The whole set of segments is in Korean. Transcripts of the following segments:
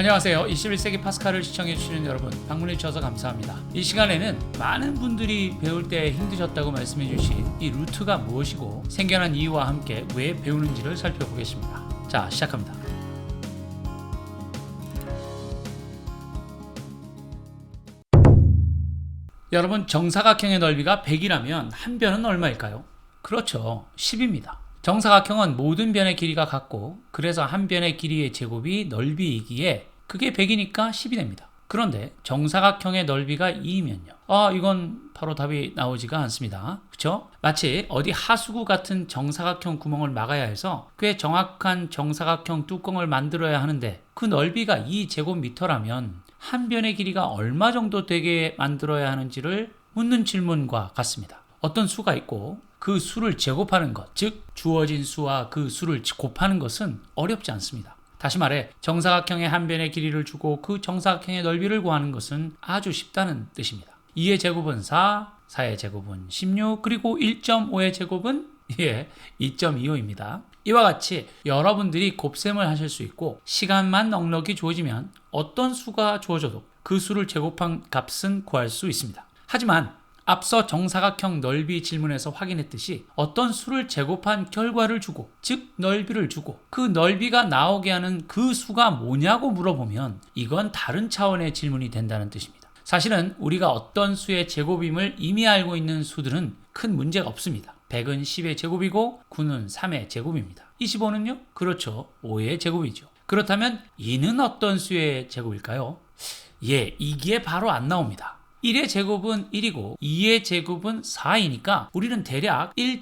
안녕하세요. 21세기 파스칼을 시청해주시는 여러분, 방문해주셔서 감사합니다. 이 시간에는 많은 분들이 배울 때 힘드셨다고 말씀해주신 이 루트가 무엇이고 생겨난 이유와 함께 왜 배우는지를 살펴보겠습니다. 자, 시작합니다. 여러분, 정사각형의 넓이가 100이라면 한 변은 얼마일까요? 그렇죠, 10입니다. 정사각형은 모든 변의 길이가 같고, 그래서 한 변의 길이의 제곱이 넓이이기에 그게 100이니까 10이 됩니다. 그런데 정사각형의 넓이가 2이면요, 이건 바로 답이 나오지가 않습니다. 그쵸? 마치 어디 하수구 같은 정사각형 구멍을 막아야 해서 꽤 정확한 정사각형 뚜껑을 만들어야 하는데, 그 넓이가 2제곱미터라면 한 변의 길이가 얼마 정도 되게 만들어야 하는지를 묻는 질문과 같습니다. 어떤 수가 있고 그 수를 제곱하는 것, 즉 주어진 수와 그 수를 곱하는 것은 어렵지 않습니다. 다시 말해, 정사각형의 한 변의 길이를 주고 그 정사각형의 넓이를 구하는 것은 아주 쉽다는 뜻입니다. 2의 제곱은 4, 4의 제곱은 16, 그리고 1.5의 제곱은 2.25입니다. 이와 같이 여러분들이 곱셈을 하실 수 있고, 시간만 넉넉히 주어지면 어떤 수가 주어져도 그 수를 제곱한 값은 구할 수 있습니다. 하지만 앞서 정사각형 넓이 질문에서 확인했듯이 어떤 수를 제곱한 결과를 주고, 즉 넓이를 주고, 그 넓이가 나오게 하는 그 수가 뭐냐고 물어보면 이건 다른 차원의 질문이 된다는 뜻입니다. 사실은 우리가 어떤 수의 제곱임을 이미 알고 있는 수들은 큰 문제가 없습니다. 100은 10의 제곱이고 9는 3의 제곱입니다. 25는요? 그렇죠, 5의 제곱이죠. 그렇다면 2는 어떤 수의 제곱일까요? 이게 바로 안 나옵니다. 1의 제곱은 1이고 2의 제곱은 4이니까 우리는 대략 1.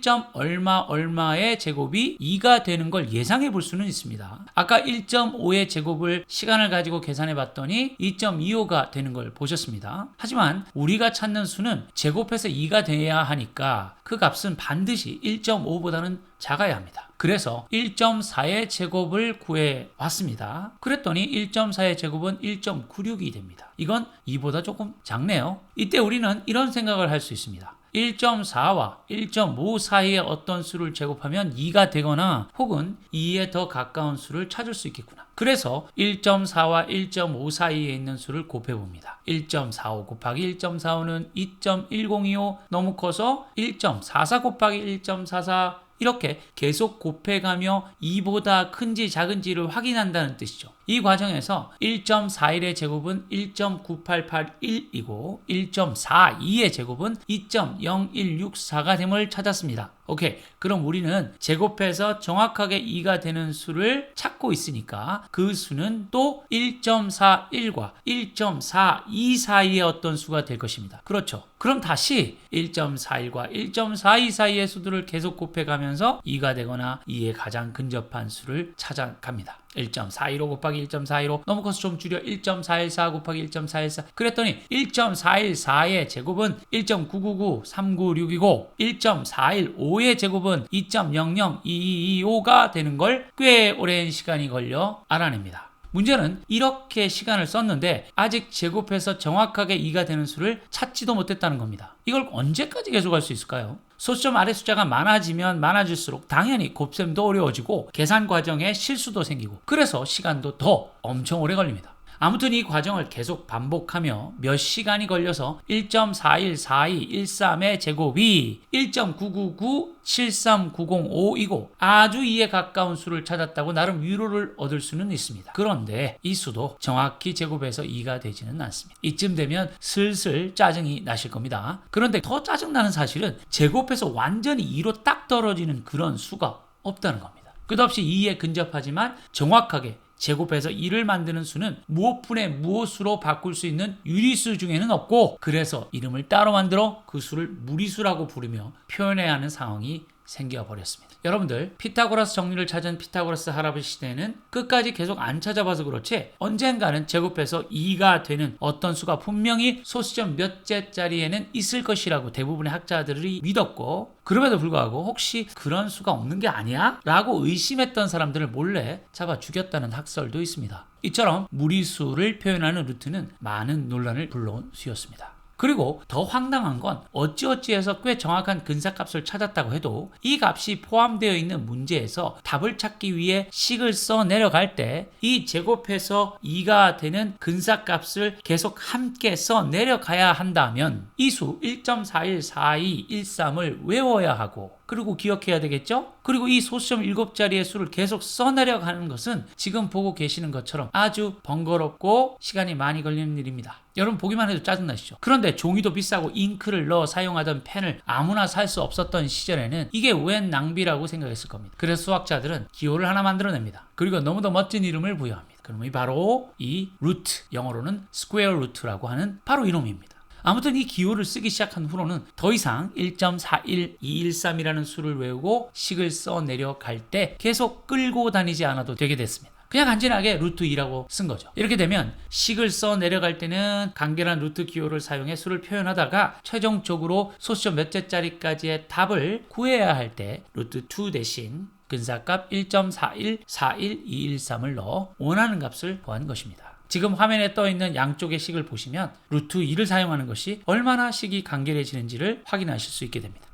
얼마의 제곱이 2가 되는 걸 예상해 볼 수는 있습니다. 아까 1.5의 제곱을 시간을 가지고 계산해 봤더니 2.25가 되는 걸 보셨습니다. 하지만 우리가 찾는 수는 제곱해서 2가 돼야 하니까 그 값은 반드시 1.5보다는 작아야 합니다. 그래서 1.4의 제곱을 구해 왔습니다. 그랬더니 1.4의 제곱은 1.96이 됩니다. 이건 2보다 조금 작네요. 이때 우리는 이런 생각을 할 수 있습니다. 1.4와 1.5 사이의 어떤 수를 제곱하면 2가 되거나 혹은 2에 더 가까운 수를 찾을 수 있겠구나. 그래서 1.4와 1.5 사이에 있는 수를 곱해봅니다. 1.45 곱하기 1.45는 2.1025, 너무 커서 1.44 곱하기 1.44, 이렇게 계속 곱해가며 2보다 큰지 작은지를 확인한다는 뜻이죠. 이 과정에서 1.41의 제곱은 1.9881이고 1.42의 제곱은 2.0164가 됨을 찾았습니다. 오케이, 그럼 우리는 제곱해서 정확하게 2가 되는 수를 찾고 있으니까 그 수는 또 1.41과 1.42 사이의 어떤 수가 될 것입니다. 그렇죠. 그럼 다시 1.41과 1.42 사이의 수들을 계속 곱해가면서 2가 되거나 2에 가장 근접한 수를 찾아갑니다. 1.415 곱하기 1.415, 너무 커서 좀 줄여 1.414 곱하기 1.414, 그랬더니 1.414의 제곱은 1.999396이고 1.415의 제곱은 2.002225가 되는 걸 꽤 오랜 시간이 걸려 알아냅니다. 문제는 이렇게 시간을 썼는데 아직 제곱해서 정확하게 2가 되는 수를 찾지도 못했다는 겁니다. 이걸 언제까지 계속할 수 있을까요? 소수점 아래 숫자가 많아지면 많아질수록 당연히 곱셈도 어려워지고 계산 과정에 실수도 생기고, 그래서 시간도 더 엄청 오래 걸립니다. 아무튼 이 과정을 계속 반복하며 몇 시간이 걸려서 1.414213의 제곱이 1.99973905이고 아주 2에 가까운 수를 찾았다고 나름 위로를 얻을 수는 있습니다. 그런데 이 수도 정확히 제곱해서 2가 되지는 않습니다. 이쯤 되면 슬슬 짜증이 나실 겁니다. 그런데 더 짜증나는 사실은 제곱해서 완전히 2로 딱 떨어지는 그런 수가 없다는 겁니다. 끝없이 2에 근접하지만 정확하게 제곱해서 2를 만드는 수는 무엇분의 무엇수로 바꿀 수 있는 유리수 중에는 없고, 그래서 이름을 따로 만들어 그 수를 무리수라고 부르며 표현해야 하는 상황이 생겨버렸습니다. 여러분들, 피타고라스 정리를 찾은 피타고라스 할아버지 시대에는 끝까지 계속 안 찾아봐서 그렇지 언젠가는 제곱해서 2가 되는 어떤 수가 분명히 소수점 몇째짜리에는 있을 것이라고 대부분의 학자들이 믿었고, 그럼에도 불구하고 혹시 그런 수가 없는 게 아니야? 라고 의심했던 사람들을 몰래 잡아 죽였다는 학설도 있습니다. 이처럼 무리수를 표현하는 루트는 많은 논란을 불러온 수였습니다. 그리고 더 황당한 건 어찌어찌해서 꽤 정확한 근사값을 찾았다고 해도 이 값이 포함되어 있는 문제에서 답을 찾기 위해 식을 써 내려갈 때 이 제곱해서 2가 되는 근사값을 계속 함께 써 내려가야 한다면 이 수 1.414213을 외워야 하고 그리고 기억해야 되겠죠? 그리고 이 소수점 7자리의 수를 계속 써내려가는 것은 지금 보고 계시는 것처럼 아주 번거롭고 시간이 많이 걸리는 일입니다. 여러분 보기만 해도 짜증나시죠? 그런데 종이도 비싸고 잉크를 넣어 사용하던 펜을 아무나 살 수 없었던 시절에는 이게 웬 낭비라고 생각했을 겁니다. 그래서 수학자들은 기호를 하나 만들어냅니다. 그리고 너무도 멋진 이름을 부여합니다. 그놈이 바로 이 루트, 영어로는 스퀘어 루트라고 하는 바로 이놈입니다. 아무튼 이 기호를 쓰기 시작한 후로는 더 이상 1.41213이라는 수를 외우고 식을 써 내려갈 때 계속 끌고 다니지 않아도 되게 됐습니다. 그냥 간단하게 루트 2라고 쓴 거죠. 이렇게 되면 식을 써 내려갈 때는 간결한 루트 기호를 사용해 수를 표현하다가 최종적으로 소수점 몇 제짜리까지의 답을 구해야 할 때 루트 2 대신 근사값 1.4141213을 넣어 원하는 값을 구한 것입니다. 지금 화면에 떠 있는 양쪽의 식을 보시면 루트 2를 사용하는 것이 얼마나 식이 간결해지는지를 확인하실 수 있게 됩니다.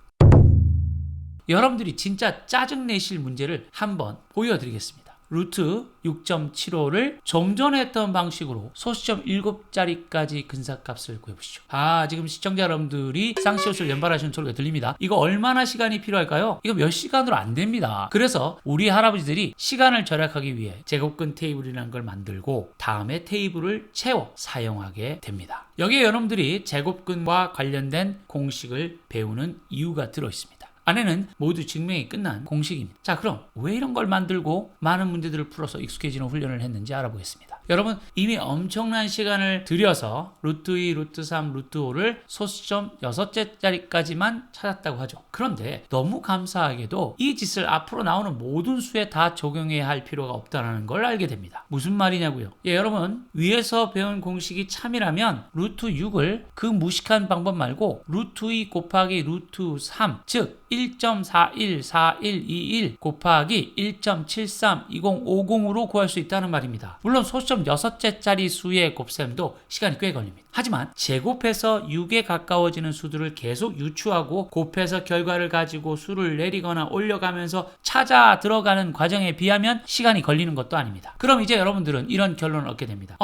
여러분들이 진짜 짜증내실 문제를 한번 보여드리겠습니다. 루트 6.75를 좀 전에 했던 방식으로 소수점 7자리까지 근사값을 구해보시죠. 지금 시청자 여러분들이 쌍시옷을 연발하시는 소리가 들립니다. 이거 얼마나 시간이 필요할까요? 이거 몇 시간으로 안 됩니다. 그래서 우리 할아버지들이 시간을 절약하기 위해 제곱근 테이블이라는 걸 만들고 다음에 테이블을 채워 사용하게 됩니다. 여기에 여러분들이 제곱근과 관련된 공식을 배우는 이유가 들어있습니다. 안에는 모두 증명이 끝난 공식입니다. 자, 그럼 왜 이런 걸 만들고 많은 문제들을 풀어서 익숙해지는 훈련을 했는지 알아보겠습니다. 여러분 이미 엄청난 시간을 들여서 루트 2, 루트 3, 루트 5를 소수점 6제짜리까지만 찾았다고 하죠. 그런데 너무 감사하게도 이 짓을 앞으로 나오는 모든 수에 다 적용해야 할 필요가 없다는 걸 알게 됩니다. 무슨 말이냐고요? 여러분 위에서 배운 공식이 참이라면 루트 6을 그 무식한 방법 말고 루트 2 곱하기 루트 3, 즉 1.414121 곱하기 1.732050으로 구할 수 있다는 말입니다. 물론 소수점 6제짜리 수의 곱셈도 시간이 꽤 걸립니다. 하지만 제곱해서 6에 가까워지는 수들을 계속 유추하고 곱해서 결과를 가지고 수를 내리거나 올려가면서 찾아 들어가는 과정에 비하면 시간이 걸리는 것도 아닙니다. 그럼 이제 여러분들은 이런 결론을 얻게 됩니다.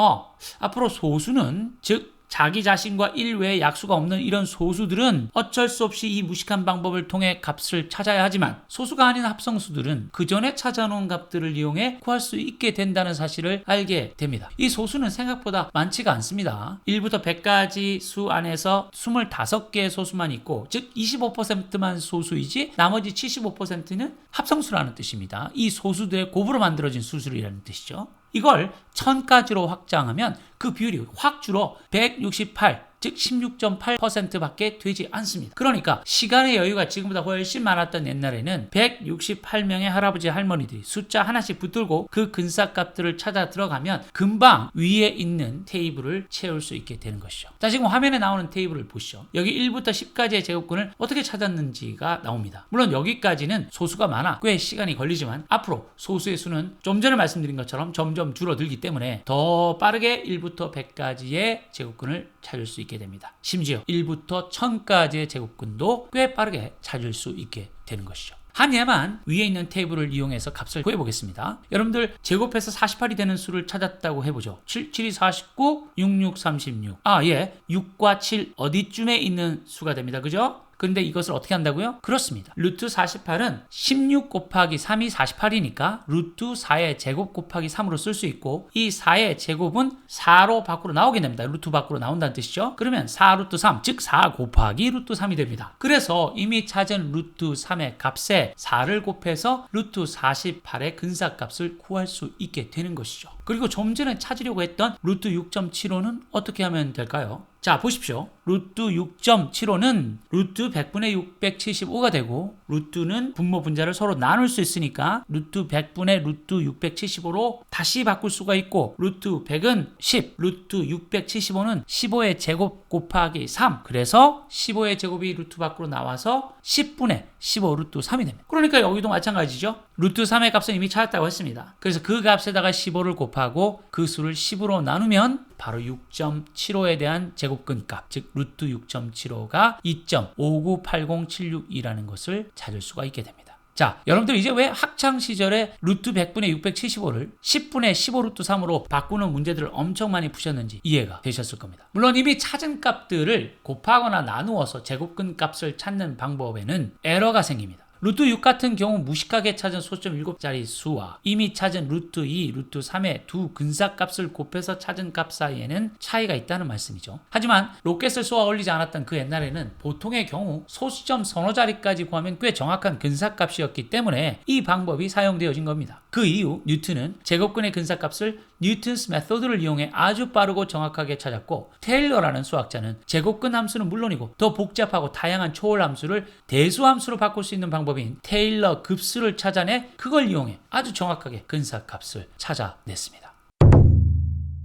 앞으로 소수는 즉 자기 자신과 1 외에 약수가 없는 이런 소수들은 어쩔 수 없이 이 무식한 방법을 통해 값을 찾아야 하지만 소수가 아닌 합성수들은 그 전에 찾아놓은 값들을 이용해 구할 수 있게 된다는 사실을 알게 됩니다. 이 소수는 생각보다 많지가 않습니다. 1부터 100까지 수 안에서 25개의 소수만 있고 즉 25%만 소수이지 나머지 75%는 합성수라는 뜻입니다. 이 소수들의 곱으로 만들어진 수술이라는 뜻이죠. 이걸 1000까지로 확장하면 그 비율이 확 줄어 168, 즉 16.8%밖에 되지 않습니다. 그러니까 시간의 여유가 지금보다 훨씬 많았던 옛날에는 168명의 할아버지 할머니들이 숫자 하나씩 붙들고 그 근사값들을 찾아 들어가면 금방 위에 있는 테이블을 채울 수 있게 되는 것이죠. 자, 지금 화면에 나오는 테이블을 보시죠. 여기 1부터 10까지의 제곱근을 어떻게 찾았는지가 나옵니다. 물론 여기까지는 소수가 많아 꽤 시간이 걸리지만 앞으로 소수의 수는 좀 전에 말씀드린 것처럼 점점 줄어들기 때문에 더 빠르게 1부터 100까지의 제곱근을 찾을 수 있게 됩니다. 심지어 1부터 1000까지의 제곱근도 꽤 빠르게 찾을 수 있게 되는 것이죠. 한 예만 위에 있는 테이블을 이용해서 값을 구해보겠습니다. 여러분들 제곱해서 48이 되는 수를 찾았다고 해보죠. 7, 7이 49, 6, 6, 36. 6과 7 어디쯤에 있는 수가 됩니다. 그죠? 근데 이것을 어떻게 한다고요? 그렇습니다. 루트 48은 16 곱하기 3이 48이니까 루트 4의 제곱 곱하기 3으로 쓸 수 있고 이 4의 제곱은 4로 밖으로 나오게 됩니다. 루트 밖으로 나온다는 뜻이죠. 그러면 4 루트 3, 즉 4 곱하기 루트 3이 됩니다. 그래서 이미 찾은 루트 3의 값에 4를 곱해서 루트 48의 근사값을 구할 수 있게 되는 것이죠. 그리고 좀 전에 찾으려고 했던 루트 6.75는 어떻게 하면 될까요? 자, 보십시오. 루트 6.75는 루트 100분의 675가 되고 루트는 분모 분자를 서로 나눌 수 있으니까 루트 100분의 루트 675로 다시 바꿀 수가 있고 루트 100은 10, 루트 675는 15의 제곱 곱하기 3 그래서 15의 제곱이 루트 밖으로 나와서 10분의 15 루트 3이 됩니다. 그러니까 여기도 마찬가지죠. 루트 3의 값은 이미 찾았다고 했습니다. 그래서 그 값에다가 15를 곱하고 그 수를 10으로 나누면 바로 6.75에 대한 제곱근 값, 즉 루트 6.75가 2.5980762라는 것을 찾을 수가 있게 됩니다. 자, 여러분들 이제 왜 학창시절에 루트 100분의 675를 10분의 15 루트 3으로 바꾸는 문제들을 엄청 많이 푸셨는지 이해가 되셨을 겁니다. 물론 이미 찾은 값들을 곱하거나 나누어서 제곱근 값을 찾는 방법에는 에러가 생깁니다. 루트 6 같은 경우 무식하게 찾은 소수점 7자리 수와 이미 찾은 루트 2, 루트 3의 두 근사값을 곱해서 찾은 값 사이에는 차이가 있다는 말씀이죠. 하지만 로켓을 쏘아 올리지 않았던 그 옛날에는 보통의 경우 소수점 서너 자리까지 구하면 꽤 정확한 근사값이었기 때문에 이 방법이 사용되어진 겁니다. 그 이후 뉴턴은 제곱근의 근사값을 뉴턴스 메소드를 이용해 아주 빠르고 정확하게 찾았고, 테일러라는 수학자는 제곱근 함수는 물론이고 더 복잡하고 다양한 초월 함수를 대수 함수로 바꿀 수 있는 방법인 테일러 급수를 찾아내 그걸 이용해 아주 정확하게 근사값을 찾아냈습니다.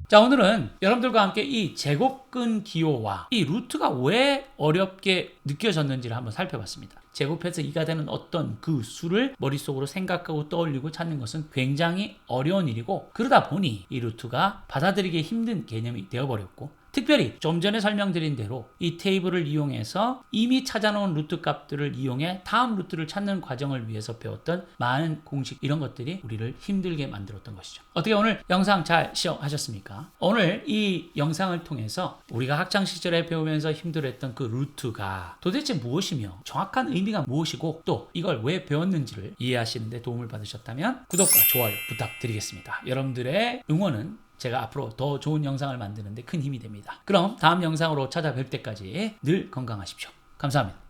자, 오늘은 여러분들과 함께 이 제곱근 기호와 이 루트가 왜 어렵게 느껴졌는지를 한번 살펴봤습니다. 제곱해서 2가 되는 어떤 그 수를 머릿속으로 생각하고 떠올리고 찾는 것은 굉장히 어려운 일이고, 그러다 보니 이 루트가 받아들이기 힘든 개념이 되어버렸고, 특별히 좀 전에 설명드린 대로 이 테이블을 이용해서 이미 찾아놓은 루트 값들을 이용해 다음 루트를 찾는 과정을 위해서 배웠던 많은 공식, 이런 것들이 우리를 힘들게 만들었던 것이죠. 어떻게 오늘 영상 잘 시청하셨습니까? 오늘 이 영상을 통해서 우리가 학창시절에 배우면서 힘들었던 그 루트가 도대체 무엇이며 정확한 의미가 무엇이고 또 이걸 왜 배웠는지를 이해하시는 데 도움을 받으셨다면 구독과 좋아요 부탁드리겠습니다. 여러분들의 응원은 제가 앞으로 더 좋은 영상을 만드는 데 큰 힘이 됩니다. 그럼 다음 영상으로 찾아뵐 때까지 늘 건강하십시오. 감사합니다.